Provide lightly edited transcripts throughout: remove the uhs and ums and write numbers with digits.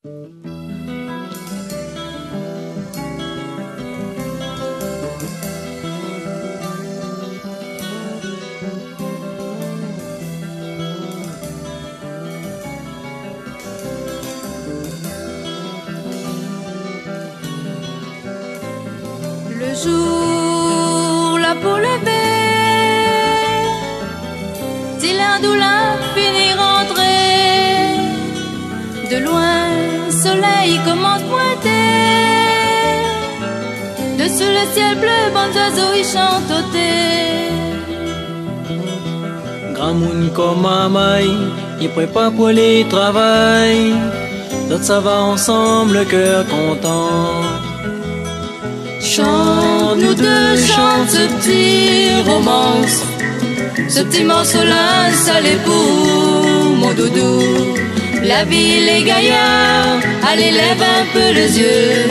Le jour, la peau levée, si l'indoulin finit rentrer, de loin, soleil commence pointer, dessus le ciel bleu, bons oiseaux y chantent au thé. Grand monde comme Mamaï, il prépare pour les travail, d'autres ça va ensemble, le cœur content. Chante, nous deux, chante ce petit romance, ce petit morceau-là, ça l'est pour mon doudou. La vie, les gaillards, allez, lève un peu les yeux,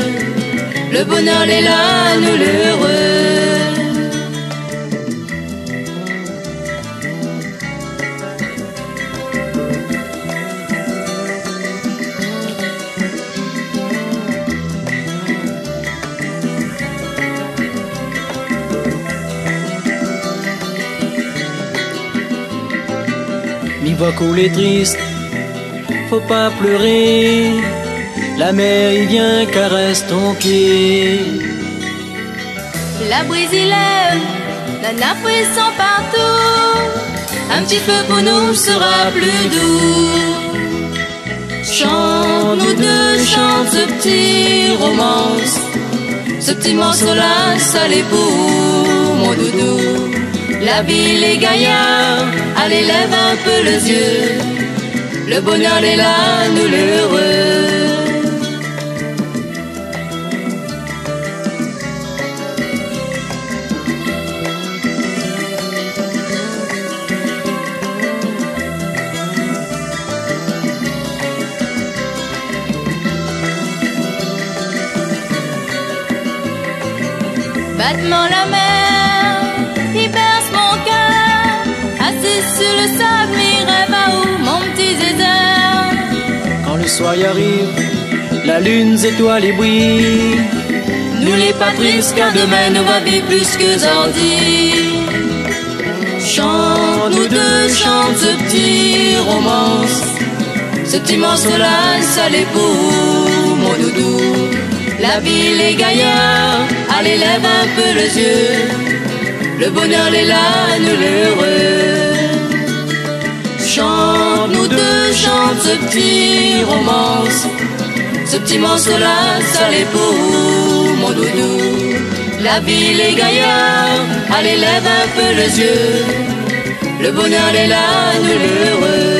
le bonheur est là, nous l'heureux. Il va couler triste, faut pas pleurer, la mer il vient caresse ton pied. La brise il lève, la nappe frisson partout, un petit peu pour nous sera plus doux. Chante, nous deux, chante ce petit romance, ce petit morceau-là, ça l'est pour mon doudou. La vie, les gaillards, allez, lève un peu les yeux, le bonheur est là, nous l'heureux. Battement la mer, il berce mon cœur, assis sur le sable, mes rêves à où, mon petit désert. Quand le soir y arrive, la lune, étoiles et brille, Nous les pas tristes, car demain nous va vivre plus que ordi. Chante, nous deux, chante ce petit romance, ce petit morceau-là, ça l'est pour mon doudou. La vie, les gaillards, allez, lève un peu les yeux, le bonheur est là, nous l'heureux. Chante, nous deux, chante ce petit romance, ce petit morceau-là, ça l'est pour mon doudou. La vie, les gaillards, allez, lève un peu les yeux, le bonheur est là, nous l'heureux.